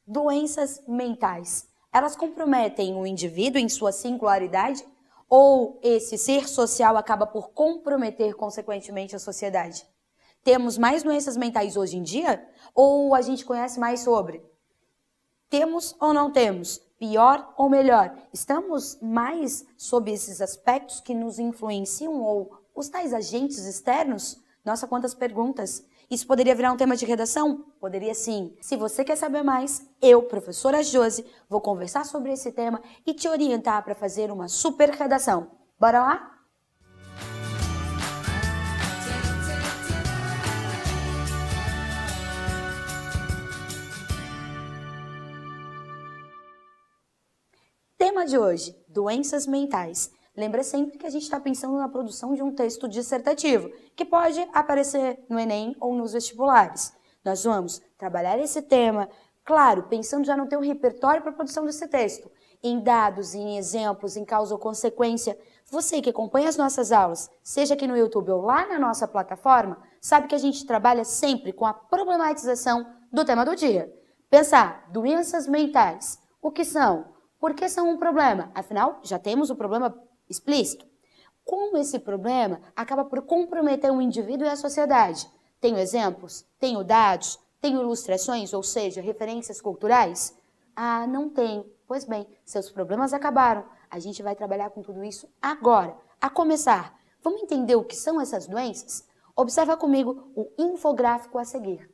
Doenças mentais, elas comprometem o indivíduo em sua singularidade? Ou esse ser social acaba por comprometer, consequentemente, a sociedade? Temos mais doenças mentais hoje em dia? Ou a gente conhece mais sobre? Temos ou não temos? Pior ou melhor? Estamos mais sob esses aspectos que nos influenciam ou os tais agentes externos? Nossa, quantas perguntas! Isso poderia virar um tema de redação? Poderia sim. Se você quer saber mais, eu, professora Josi, vou conversar sobre esse tema e te orientar para fazer uma super redação. Bora lá? Tema de hoje, doenças mentais. Lembra sempre que a gente está pensando na produção de um texto dissertativo, que pode aparecer no Enem ou nos vestibulares. Nós vamos trabalhar esse tema, claro, pensando já no teu repertório para a produção desse texto, em dados, em exemplos, em causa ou consequência. Você que acompanha as nossas aulas, seja aqui no YouTube ou lá na nossa plataforma, sabe que a gente trabalha sempre com a problematização do tema do dia. Pensar, doenças mentais, o que são? Por que são um problema? Afinal, já temos o problema explícito. Como esse problema acaba por comprometer o indivíduo e a sociedade? Tenho exemplos? Tenho dados? Tenho ilustrações, ou seja, referências culturais? Ah, não tenho. Pois bem, seus problemas acabaram. A gente vai trabalhar com tudo isso agora. A começar, vamos entender o que são essas doenças? Observa comigo o infográfico a seguir.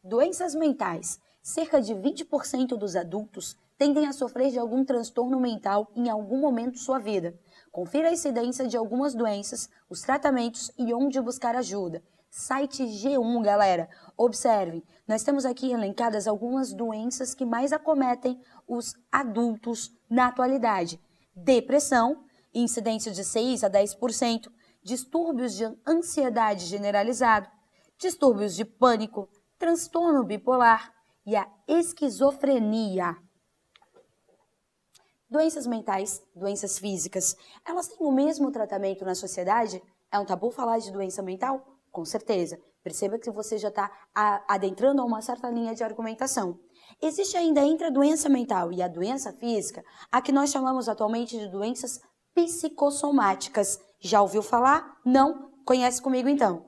Doenças mentais. Cerca de 20% dos adultos tendem a sofrer de algum transtorno mental em algum momento de sua vida. Confira a incidência de algumas doenças, os tratamentos e onde buscar ajuda. Site G1, galera. Observe, nós temos aqui elencadas algumas doenças que mais acometem os adultos na atualidade. Depressão, incidência de 6 a 10%, distúrbios de ansiedade generalizado, distúrbios de pânico, transtorno bipolar e a esquizofrenia. Doenças mentais, doenças físicas, elas têm o mesmo tratamento na sociedade? É um tabu falar de doença mental? Com certeza. Perceba que você já está adentrando a uma certa linha de argumentação. Existe ainda entre a doença mental e a doença física a que nós chamamos atualmente de doenças psicossomáticas. Já ouviu falar? Não? Conhece comigo então.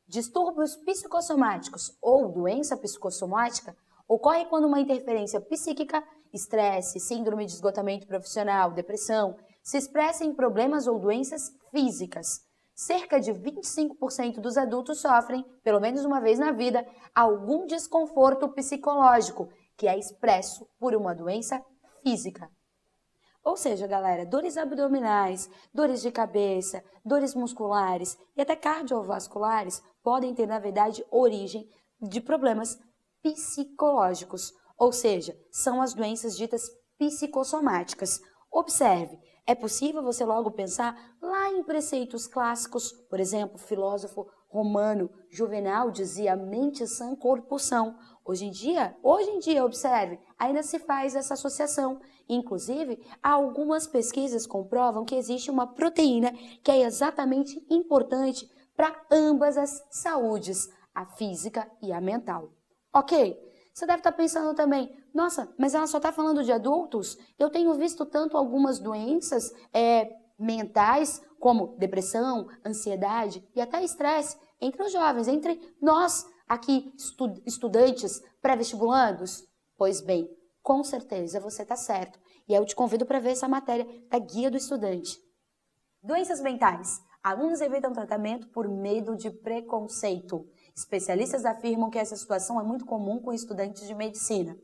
Distúrbios psicossomáticos ou doença psicossomática ocorre quando uma interferência psíquica, estresse, síndrome de esgotamento profissional, depressão, se expressa em problemas ou doenças físicas. Cerca de 25% dos adultos sofrem, pelo menos uma vez na vida, algum desconforto psicológico, que é expresso por uma doença física. Ou seja, galera, dores abdominais, dores de cabeça, dores musculares e até cardiovasculares podem ter, na verdade, origem de problemas psicológicos, ou seja, são as doenças ditas psicossomáticas. Observe, é possível você logo pensar lá em preceitos clássicos, por exemplo, o filósofo romano Juvenal dizia mente sã, corpo são. Hoje em dia, observe, ainda se faz essa associação. Inclusive, algumas pesquisas comprovam que existe uma proteína que é exatamente importante para ambas as saúdes, a física e a mental. Ok? Você deve estar pensando também, nossa, mas ela só está falando de adultos? Eu tenho visto tanto algumas doenças mentais, como depressão, ansiedade e até estresse, entre os jovens, entre nós aqui, estudantes, pré-vestibulandos. Pois bem, com certeza você está certo. E eu te convido para ver essa matéria da Guia do Estudante. Doenças mentais. Alunos evitam tratamento por medo de preconceito. Especialistas afirmam que essa situação é muito comum com estudantes de medicina.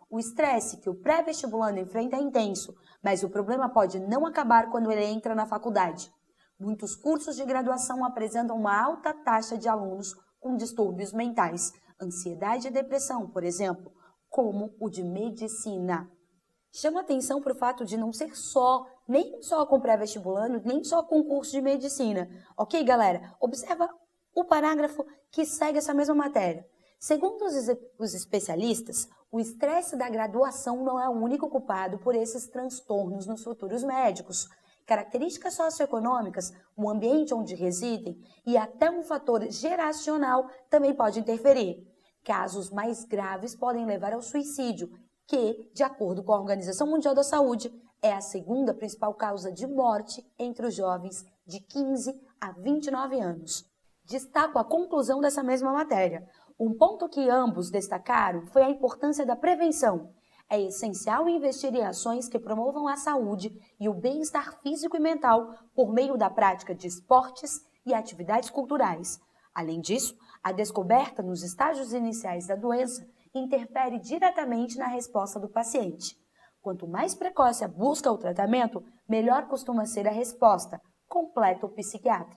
O estresse que o pré-vestibulando enfrenta é intenso, mas o problema pode não acabar quando ele entra na faculdade. Muitos cursos de graduação apresentam uma alta taxa de alunos com distúrbios mentais, ansiedade e depressão, por exemplo, como o de medicina. Chama atenção para o fato de não ser nem só com pré-vestibulando, nem só com curso de medicina. Ok, galera? Observa o parágrafo que segue essa mesma matéria. Segundo os especialistas, o estresse da graduação não é o único culpado por esses transtornos nos futuros médicos. Características socioeconômicas, o ambiente onde residem e até um fator geracional também pode interferir. casos mais graves podem levar ao suicídio, que, de acordo com a Organização Mundial da Saúde, é a segunda principal causa de morte entre os jovens de 15 a 29 anos. Destaco a conclusão dessa mesma matéria. Um ponto que ambos destacaram foi a importância da prevenção. É essencial investir em ações que promovam a saúde e o bem-estar físico e mental por meio da prática de esportes e atividades culturais. Além disso, a descoberta nos estágios iniciais da doença interfere diretamente na resposta do paciente. Quanto mais precoce a busca ao tratamento, melhor costuma ser a resposta, completa o psiquiatra.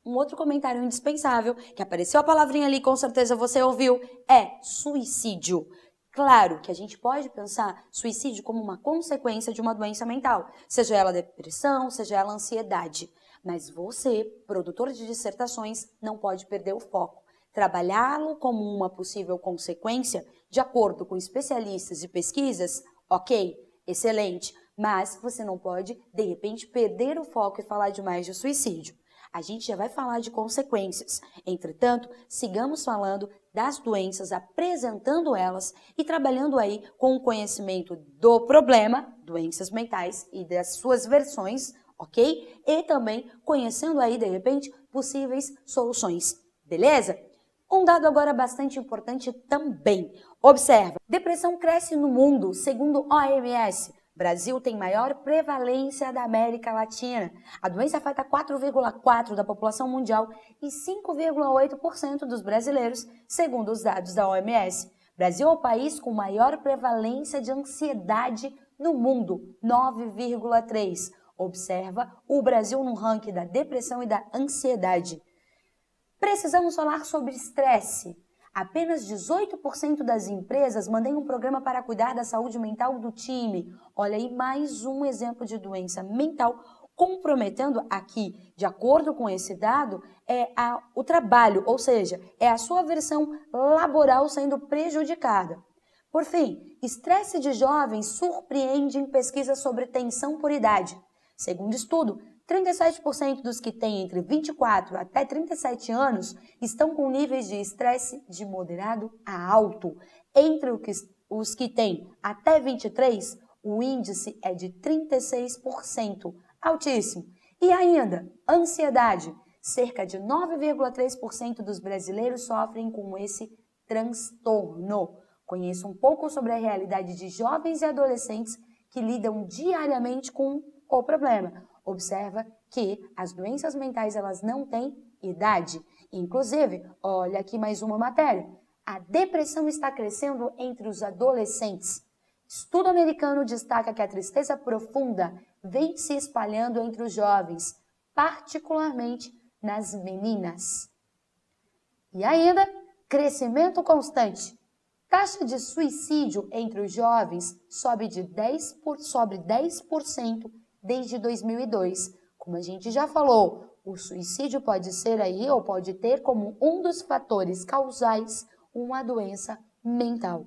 Um outro comentário indispensável, que apareceu a palavrinha ali, com certeza você ouviu, é suicídio. Claro que a gente pode pensar suicídio como uma consequência de uma doença mental, seja ela depressão, seja ela ansiedade. Mas você, produtor de dissertações, não pode perder o foco. Trabalhá-lo como uma possível consequência, de acordo com especialistas e pesquisas, ok, excelente, mas você não pode, de repente, perder o foco e falar demais de suicídio. A gente já vai falar de consequências. Entretanto, sigamos falando das doenças, apresentando elas e trabalhando aí com o conhecimento do problema, doenças mentais e das suas versões, ok? E também conhecendo aí, de repente, possíveis soluções, beleza? Um dado agora bastante importante também. Observa, depressão cresce no mundo, segundo OMS. Brasil tem maior prevalência da América Latina. A doença afeta 4,4% da população mundial e 5,8% dos brasileiros, segundo os dados da OMS. Brasil é o país com maior prevalência de ansiedade no mundo, 9,3%. Observa o Brasil no ranking da depressão e da ansiedade. Precisamos falar sobre estresse. Apenas 18% das empresas mantêm um programa para cuidar da saúde mental do time. Olha aí mais um exemplo de doença mental comprometendo aqui, de acordo com esse dado, o trabalho, ou seja, é a sua versão laboral sendo prejudicada. Por fim, estresse de jovens surpreende em pesquisas sobre tensão por idade. Segundo estudo, 37% dos que têm entre 24 até 37 anos estão com níveis de estresse de moderado a alto. Entre os que têm até 23, o índice é de 36%, altíssimo. E ainda, ansiedade. Cerca de 9,3% dos brasileiros sofrem com esse transtorno. Conheço um pouco sobre a realidade de jovens e adolescentes que lidam diariamente com o problema. Observa que as doenças mentais elas não têm idade. Inclusive, olha aqui mais uma matéria. A depressão está crescendo entre os adolescentes. Estudo americano destaca que a tristeza profunda vem se espalhando entre os jovens, particularmente nas meninas. E ainda, crescimento constante. Taxa de suicídio entre os jovens sobe 10% desde 2002. Como a gente já falou, o suicídio pode ser aí ou pode ter como um dos fatores causais uma doença mental.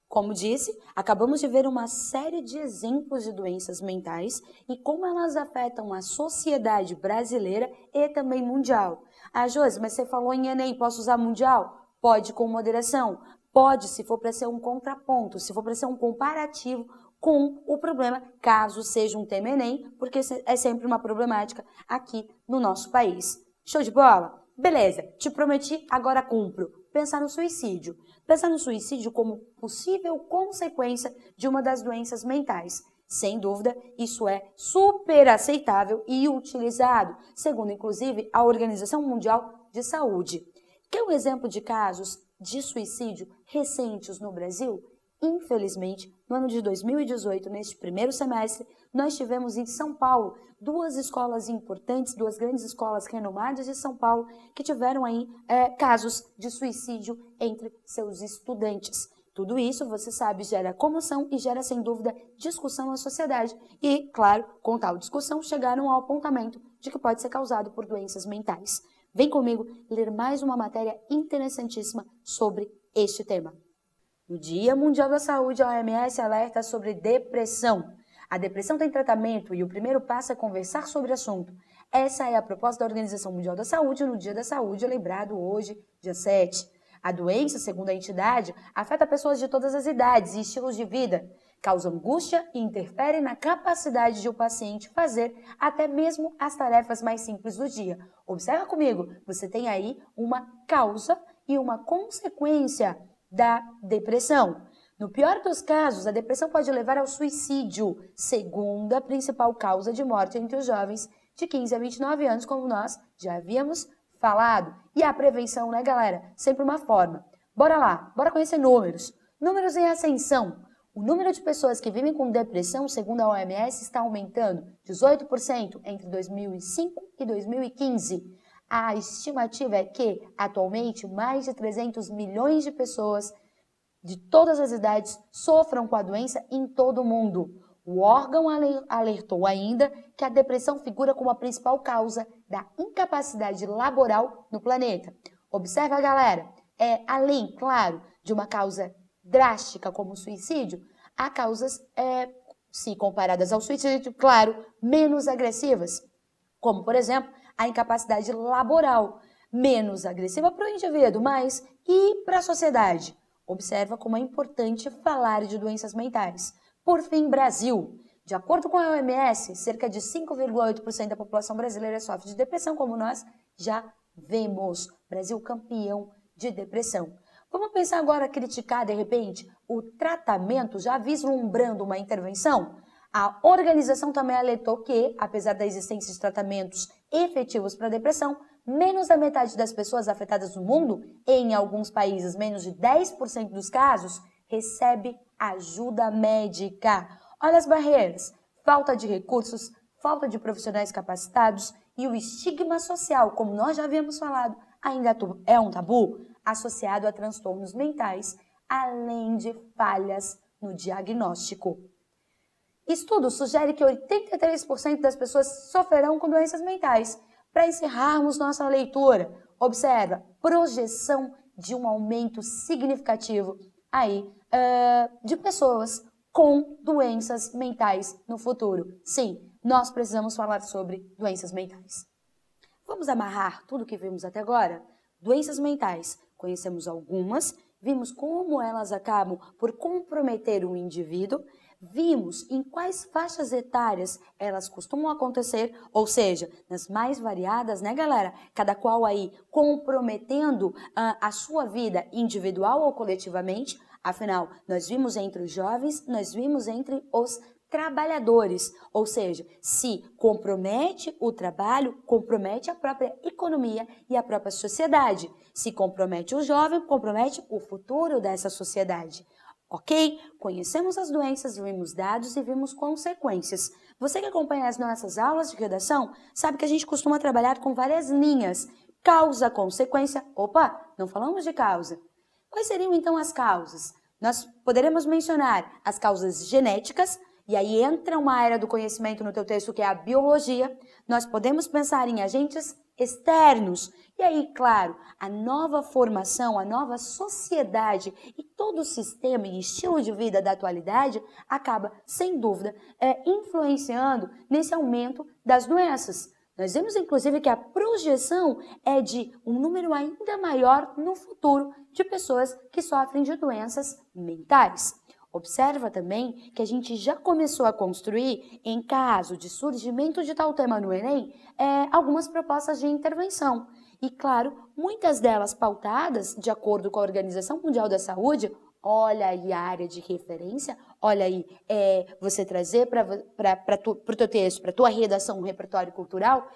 Como disse, acabamos de ver uma série de exemplos de doenças mentais e como elas afetam a sociedade brasileira e também mundial. Ah, Josi, mas você falou em Enem, posso usar mundial? Pode com moderação. Pode, se for para ser um contraponto, se for para ser um comparativo com o problema, caso seja um tema Enem, porque é sempre uma problemática aqui no nosso país. Show de bola? Beleza, te prometi, agora cumpro. Pensar no suicídio. Pensar no suicídio como possível consequência de uma das doenças mentais. Sem dúvida, isso é super aceitável e utilizado, segundo inclusive a Organização Mundial de Saúde. Quer um exemplo de casos de suicídio recentes no Brasil? Infelizmente, no ano de 2018, neste primeiro semestre, nós tivemos em São Paulo duas escolas importantes, duas grandes escolas renomadas de São Paulo, que tiveram aí casos de suicídio entre seus estudantes. Tudo isso, você sabe, gera comoção e gera, sem dúvida, discussão na sociedade. E, claro, com tal discussão, chegaram ao apontamento de que pode ser causado por doenças mentais. Vem comigo ler mais uma matéria interessantíssima sobre este tema. No Dia Mundial da Saúde, a OMS alerta sobre depressão. A depressão tem tratamento e o primeiro passo é conversar sobre o assunto. Essa é a proposta da Organização Mundial da Saúde no Dia da Saúde, lembrado hoje, dia 7. A doença, segundo a entidade, afeta pessoas de todas as idades e estilos de vida, causa angústia e interfere na capacidade de o paciente fazer até mesmo as tarefas mais simples do dia. Observa comigo, você tem aí uma causa e uma consequência da depressão. No pior dos casos, a depressão pode levar ao suicídio, segunda principal causa de morte entre os jovens de 15 a 29 anos, como nós já havíamos falado. E a prevenção, né, galera? Sempre uma forma. Bora lá, bora conhecer números. Números em ascensão. O número de pessoas que vivem com depressão, segundo a OMS, está aumentando 18% entre 2005 e 2015. A estimativa é que, atualmente, mais de 300 milhões de pessoas de todas as idades sofram com a doença em todo o mundo. O órgão alertou ainda que a depressão figura como a principal causa da incapacidade laboral no planeta. Observa, galera, além, claro, de uma causa drástica como o suicídio, há causas, se comparadas ao suicídio, claro, menos agressivas, como, por exemplo, a incapacidade laboral, menos agressiva para o indivíduo, mas e para a sociedade? Observa como é importante falar de doenças mentais. Por fim, Brasil. De acordo com a OMS, cerca de 5,8% da população brasileira sofre de depressão, como nós já vemos. Brasil campeão de depressão. Vamos pensar agora, criticar, de repente, o tratamento, já vislumbrando uma intervenção? A organização também alertou que, apesar da existência de tratamentos efetivos para a depressão, menos da metade das pessoas afetadas no mundo, em alguns países menos de 10% dos casos, recebe ajuda médica. Olha as barreiras, falta de recursos, falta de profissionais capacitados e o estigma social, como nós já havíamos falado, ainda é um tabu associado a transtornos mentais, além de falhas no diagnóstico. Estudo sugere que 83% das pessoas sofrerão com doenças mentais. Para encerrarmos nossa leitura, observa, projeção de um aumento significativo aí de pessoas com doenças mentais no futuro. Sim, nós precisamos falar sobre doenças mentais. Vamos amarrar tudo o que vimos até agora? Doenças mentais, conhecemos algumas, vimos como elas acabam por comprometer o indivíduo, vimos em quais faixas etárias elas costumam acontecer, ou seja, nas mais variadas, né, galera? Cada qual aí comprometendo a sua vida individual ou coletivamente. Afinal, nós vimos entre os jovens, nós vimos entre os trabalhadores, ou seja, se compromete o trabalho, compromete a própria economia e a própria sociedade. Se compromete o jovem, compromete o futuro dessa sociedade. Ok? Conhecemos as doenças, vimos dados e vimos consequências. Você que acompanha as nossas aulas de redação sabe que a gente costuma trabalhar com várias linhas. Causa, consequência. Opa, não falamos de causa. Quais seriam então as causas? Nós poderemos mencionar as causas genéticas, e aí entra uma área do conhecimento no teu texto que é a biologia. Nós podemos pensar em agentes externos. E aí, claro, a nova formação, a nova sociedade e todo o sistema e estilo de vida da atualidade acaba, sem dúvida, influenciando nesse aumento das doenças. Nós vemos, inclusive, que a projeção é de um número ainda maior no futuro de pessoas que sofrem de doenças mentais. Observa também que a gente já começou a construir, em caso de surgimento de tal tema no Enem, algumas propostas de intervenção. E, claro, muitas delas pautadas de acordo com a Organização Mundial da Saúde. Olha aí a área de referência, olha aí você trazer para o teu texto, para a tua redação, um repertório cultural,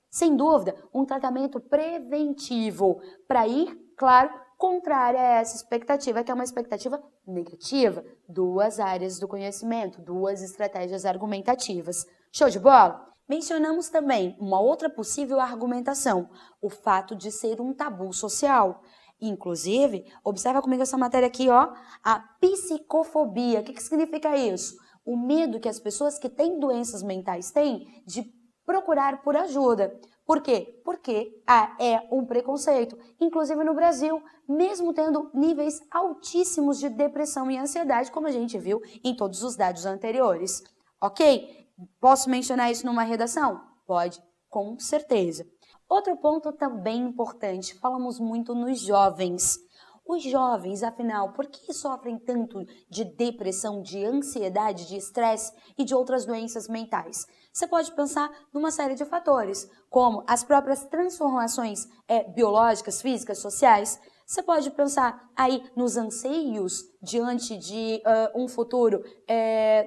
sem dúvida, um tratamento preventivo para ir, claro, contrária a essa expectativa, que é uma expectativa negativa. Duas áreas do conhecimento, duas estratégias argumentativas. Show de bola? Mencionamos também uma outra possível argumentação, o fato de ser um tabu social. Inclusive, observa comigo essa matéria aqui, ó, a psicofobia. O que significa isso? O medo que as pessoas que têm doenças mentais têm de procurar por ajuda. Por quê? Porque é um preconceito. Inclusive no Brasil, mesmo tendo níveis altíssimos de depressão e ansiedade, como a gente viu em todos os dados anteriores. Ok? Posso mencionar isso numa redação? Pode. com certeza. Outro ponto também importante, falamos muito nos jovens. Os jovens, afinal, por que sofrem tanto de depressão, de ansiedade, de estresse e de outras doenças mentais? Você pode pensar numa série de fatores, como as próprias transformações biológicas, físicas, sociais. Você pode pensar aí nos anseios diante de um futuro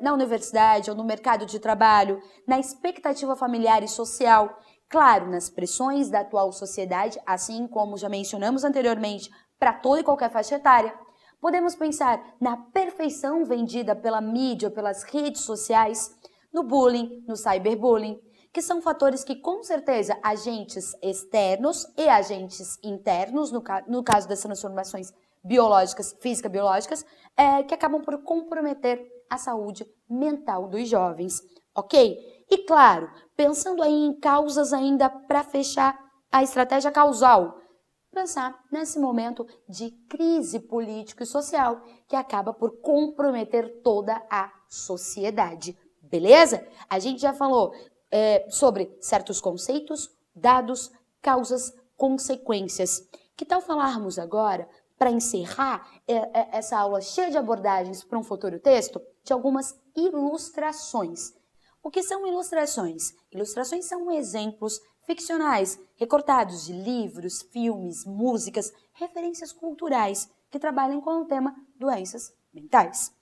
na universidade ou no mercado de trabalho, na expectativa familiar e social, claro, nas pressões da atual sociedade, assim como já mencionamos anteriormente, para toda e qualquer faixa etária. Podemos pensar na perfeição vendida pela mídia, pelas redes sociais, no bullying, no cyberbullying, que são fatores que, com certeza, agentes externos e agentes internos, no caso das transformações biológicas, física-biológicas, que acabam por comprometer a saúde mental dos jovens, ok? E, claro, pensando aí em causas ainda para fechar a estratégia causal, pensar nesse momento de crise político e social que acaba por comprometer toda a sociedade, beleza? A gente já falou sobre certos conceitos, dados, causas, consequências. Que tal falarmos agora, para encerrar essa aula cheia de abordagens para um futuro texto, de algumas ilustrações? O que são ilustrações? Ilustrações são exemplos ficcionais, recortados de livros, filmes, músicas, referências culturais que trabalham com o tema doenças mentais.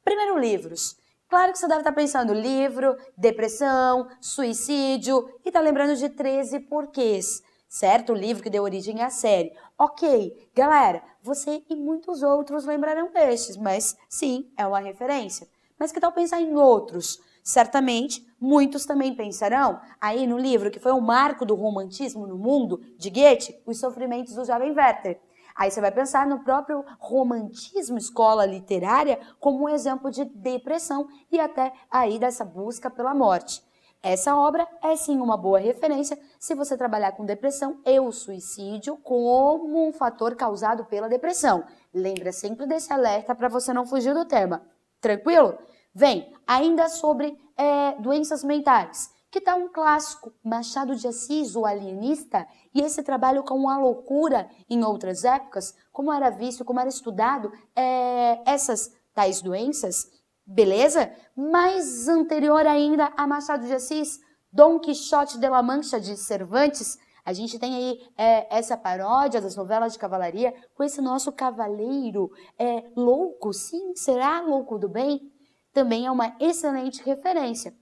Primeiro, livros. Claro que você deve estar pensando livro, depressão, suicídio e está lembrando de 13 porquês, certo? O livro que deu origem à série. Ok, galera, você e muitos outros lembrarão destes, mas sim, é uma referência. Mas que tal pensar em outros? Certamente, muitos também pensarão aí no livro que foi o marco do romantismo no mundo, de Goethe, Os Sofrimentos do Jovem Werther. Aí você vai pensar no próprio romantismo, escola literária, como um exemplo de depressão e até aí dessa busca pela morte. Essa obra é sim uma boa referência se você trabalhar com depressão e o suicídio como um fator causado pela depressão. Lembra sempre desse alerta para você não fugir do tema. Tranquilo? Vem, ainda sobre doenças mentais. Que tal um clássico, Machado de Assis, o alienista, e esse trabalho com a loucura em outras épocas, como era visto, como era estudado essas tais doenças, beleza? Mais anterior ainda a Machado de Assis, Dom Quixote de la Mancha, de Cervantes, a gente tem aí essa paródia das novelas de cavalaria com esse nosso cavaleiro louco, sim, será louco do bem? Também é uma excelente referência.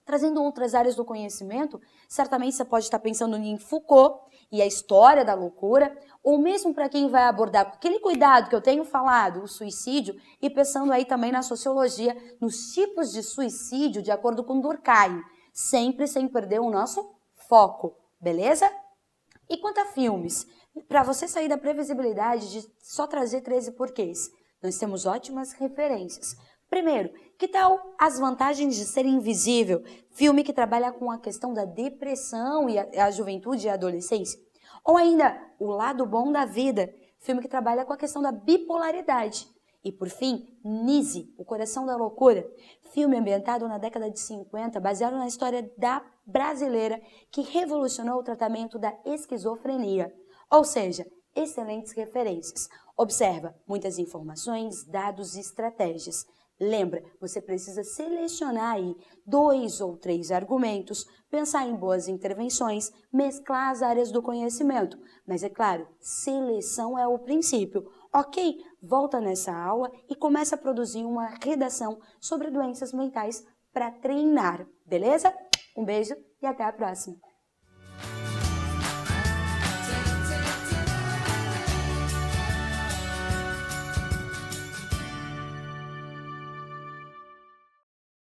Trazendo outras áreas do conhecimento, certamente você pode estar pensando em Foucault e a história da loucura, ou mesmo para quem vai abordar com aquele cuidado que eu tenho falado, o suicídio, e pensando aí também na sociologia, nos tipos de suicídio de acordo com Durkheim, sempre sem perder o nosso foco, beleza? E quanto a filmes, para você sair da previsibilidade de só trazer 13 porquês, nós temos ótimas referências. Primeiro, que tal As Vantagens de Ser Invisível? Filme que trabalha com a questão da depressão e a juventude e a adolescência. Ou ainda, O Lado Bom da Vida, filme que trabalha com a questão da bipolaridade. E por fim, Nise, O Coração da Loucura, filme ambientado na década de 50, baseado na história da brasileira que revolucionou o tratamento da esquizofrenia. Ou seja, excelentes referências. Observa, muitas informações, dados e estratégias. Lembra, você precisa selecionar aí 2 ou 3 argumentos, pensar em boas intervenções, mesclar as áreas do conhecimento. Mas é claro, seleção é o princípio. Ok, volta nessa aula e começa a produzir uma redação sobre doenças mentais para treinar, beleza? Um beijo e até a próxima!